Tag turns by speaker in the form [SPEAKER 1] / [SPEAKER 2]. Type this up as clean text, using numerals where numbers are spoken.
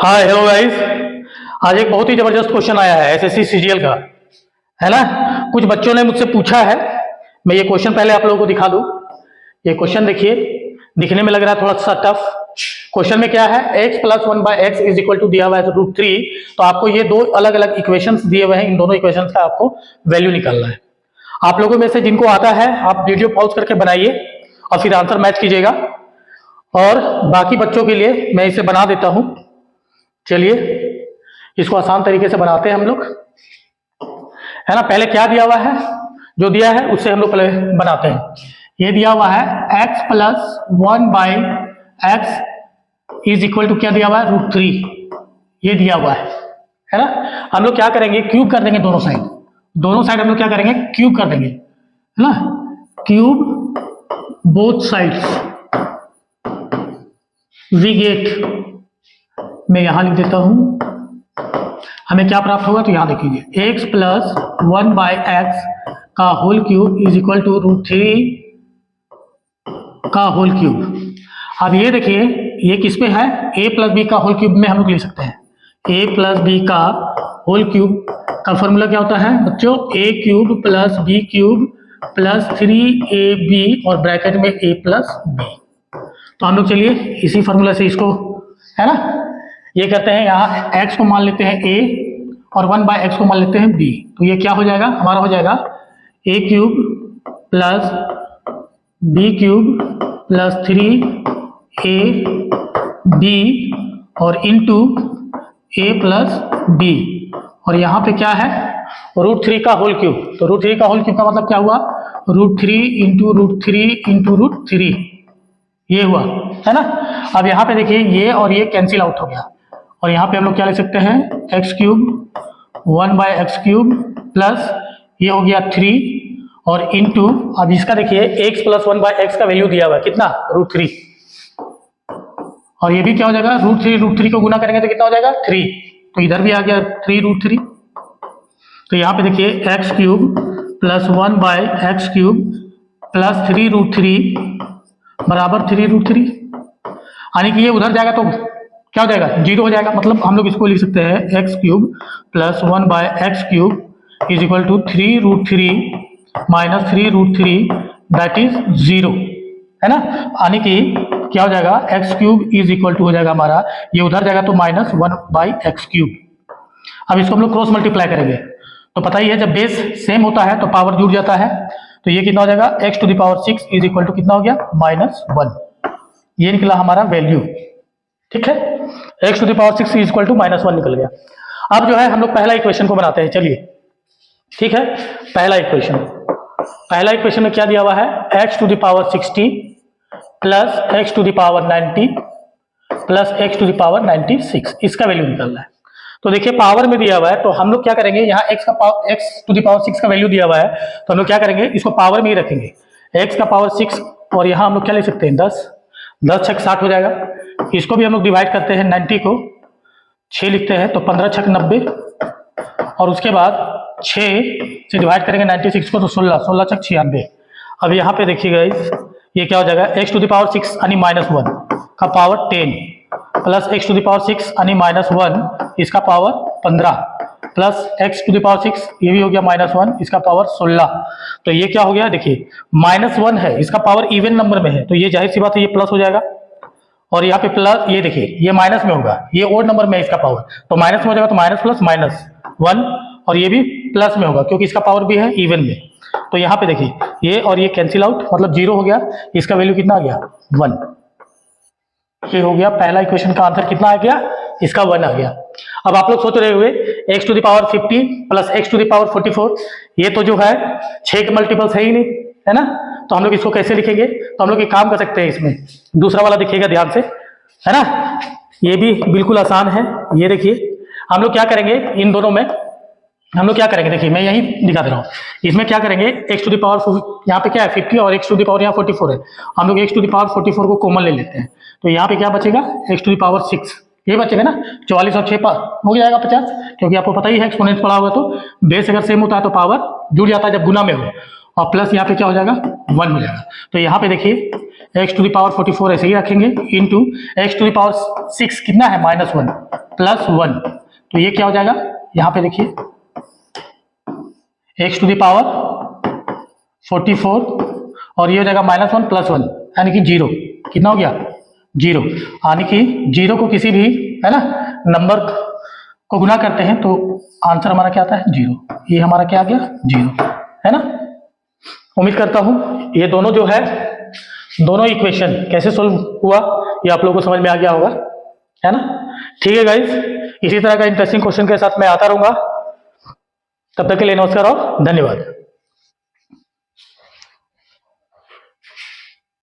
[SPEAKER 1] Hi hello guys. आज एक बहुत ही जबरदस्त क्वेश्चन आया है एसएससी सीजीएल का, है ना। कुछ बच्चों ने मुझसे पूछा है। मैं ये क्वेश्चन पहले आप लोगों को दिखा दूं। ये क्वेश्चन देखिए, दिखने में लग रहा है थोड़ा सा टफ। क्वेश्चन में क्या है, x plus 1/x is equal to दिया हुआ है √3। तो आपको ये दो अलग अलग इक्वेशंस दिए हुए हैं, इन दोनों इक्वेशंस का आपको वैल्यू निकालना है। आप लोगों में से जिनको आता है आप वीडियो पॉज करके बनाइए और फिर आंसर मैच कीजिएगा, और बाकी बच्चों के लिए मैं इसे बना देता हूं। चलिए इसको आसान तरीके से बनाते हैं हम लोग, है ना। पहले क्या दिया हुआ है, जो दिया है उससे हम लोग पहले बनाते हैं। ये दिया हुआ है x plus 1/x is equal to क्या दिया हुआ है, √3। ये दिया हुआ है ना। हम लोग क्या करेंगे, क्यूब कर देंगे दोनों साइड। दोनों साइड हम लोग क्या करेंगे, क्यूब कर देंगे, है ना। Cube both sides we get, मैं यहां लिख देता हूं। हमें क्या प्राप्त होगा, तो यहां देखिए x प्लस 1/x का whole cube is equal to √3 का होल क्यूब। अब ये देखिए ये किस पे है, a प्लस बी का होल क्यूब में हम लोग लिख सकते हैं। a प्लस बी का होल क्यूब का फॉर्मूला क्या होता है बच्चों, a cube plus B cube plus 3ab और ब्रैकेट में a प्लस बी। तो हम लोग चलिए इसी फॉर्मूला से इसको, है ना, ये करते हैं। यहाँ x को मान लेते हैं a और 1/x को मान लेते हैं b। तो ये क्या हो जाएगा, हमारा हो जाएगा a cube plus b cube plus 3ab और इंटू a प्लस b, और यहाँ पे क्या है √3 का होल क्यूब। तो √3 का होल क्यूब का मतलब क्या हुआ, √3 इंटू √3 ये हुआ, है ना। अब यहाँ पे देखिए ये और ये कैंसिल आउट हो गया, और यहाँ पे हम लोग क्या लिख सकते हैं, x cube 1/x cube plus ये हो गया 3 और इंटू, अब इसका देखिए x प्लस 1/x का वैल्यू दिया हुआ है कितना, √3, और ये भी क्या हो जाएगा, √3 को गुना करेंगे तो कितना हो जाएगा 3। तो इधर भी आ गया 3√3। तो यहाँ पे देखिए x cube plus 1/x cube plus 3√3 बराबर 3√3, यानी कि ये उधर जाएगा तो क्या हो जाएगा, 0 हो जाएगा। मतलब हम लोग इसको लिख सकते हैं x cube plus 1/x cube is equal to 3√3 minus 3√3 that is 0, है ना। यानी कि क्या हो जाएगा, x cube is equal to हो जाएगा हमारा, ये उधर जाएगा तो माइनस 1/x क्यूब। अब इसको हम लोग क्रॉस मल्टीप्लाई करेंगे तो पता ही है जब बेस सेम होता है तो पावर जुड़ जाता है। तो ये कितना हो जाएगा, x⁻6 इज इक्वल टू कितना हो गया, -1। ये निकला हमारा वैल्यू, ठीक है। x⁻6 इज इक्वल टू -1 निकल गया। अब जो है हम लोग पहला इक्वेशन को बनाते हैं, चलिए ठीक है। पहला इक्वेशन में क्या दिया हुआ है, x⁻60 plus x⁻90 plus x⁻96, इसका वैल्यू निकलना है। तो देखिए पावर में दिया हुआ है तो हम लोग क्या करेंगे, यहाँ x⁻6 का वैल्यू दिया हुआ है तो हम लोग क्या करेंगे, इसको पावर में ही रखेंगे, x का पावर 6, और यहाँ हम लोग क्या ले सकते हैं 10 छक 60 हो जाएगा। इसको भी हम लोग डिवाइड करते हैं, 90 को 6 लिखते हैं तो 15 छक 90, और उसके बाद 6 से डिवाइड करेंगे 96 को तो 16 छक 96। अब यहाँ पे देखिएगा ये क्या हो जाएगा, x⁻6 यानी -1 का पावर 10 प्लस x⁻6 यानी -1 इसका पावर 15 प्लस x⁻6 ये भी हो गया -1 इसका पावर 16। तो ये क्या हो गया, देखिए -1 है, इसका पावर इवन नंबर में है तो ये जाहिर सी बात है ये प्लस हो जाएगा, और यहाँ पे प्लस, ये देखिए ये माइनस में होगा, ये ओड नंबर में है इसका पावर, तो माइनस में हो जाएगा तो माइनस प्लस -1, और ये भी प्लस में होगा क्योंकि इसका पावर भी है इवन में। तो यहाँ पे देखिए ये और ये कैंसिल आउट, मतलब 0 हो गया, इसका वैल्यू कितना आ गया 1। ये हो गया पहला इक्वेशन का आंसर, कितना आ गया, इसका 1 आ गया। अब आप लोग सोच रहे हुए x⁻50 प्लस x⁻44, ये तो जो है 6 के मल्टीपल्स है ही नहीं, है ना। तो हम लोग इसको कैसे लिखेंगे, तो हम लोग एक काम कर सकते हैं, इसमें दूसरा वाला देखिएगा ध्यान से, है ना। ये भी बिल्कुल आसान है। ये देखिए हम लोग क्या करेंगे, इन दोनों में हम लोग क्या करेंगे, देखिए मैं यही दिखा दे रहा हूँ। इसमें क्या करेंगे, x⁻4 यहाँ पे क्या है 50 और x⁻ यहाँ 44 है, हम लोग x⁻44 को कॉमन ले लेते हैं। तो यहाँ पे क्या बचेगा, x⁻6 ये बचेगा ना, 44 और 6 हो जाएगा 50, क्योंकि आपको पता ही है एक्सपोनेंट पढ़ा हुआ तो बेस अगर सेम होता है तो पावर जुड़ जाता है जब गुना में हो, और प्लस यहाँ पे क्या हो जाएगा 1 हो जाएगा। तो यहाँ पे देखिए एक्स टू द पावर 44 ऐसे ही रखेंगे into X to the power 6 कितना है -1 प्लस 1, तो ये क्या हो जाएगा यहाँ पे देखिए एक्स टू द पावर 44 और ये हो जाएगा -1 प्लस 1 यानी कि 0, कितना हो गया 0, यानी कि 0 को किसी भी है ना नंबर को गुना करते हैं तो आंसर हमारा क्या आता है 0, ये हमारा क्या आ गया 0 है ना। उम्मीद करता हूं ये दोनों जो है दोनों इक्वेशन कैसे सोल्व हुआ ये आप लोगों को समझ में आ गया होगा, है ना। ठीक है गाइस, इसी तरह का इंटरेस्टिंग क्वेश्चन के साथ मैं आता रहूंगा, तब तक के लिए नमस्कार और धन्यवाद।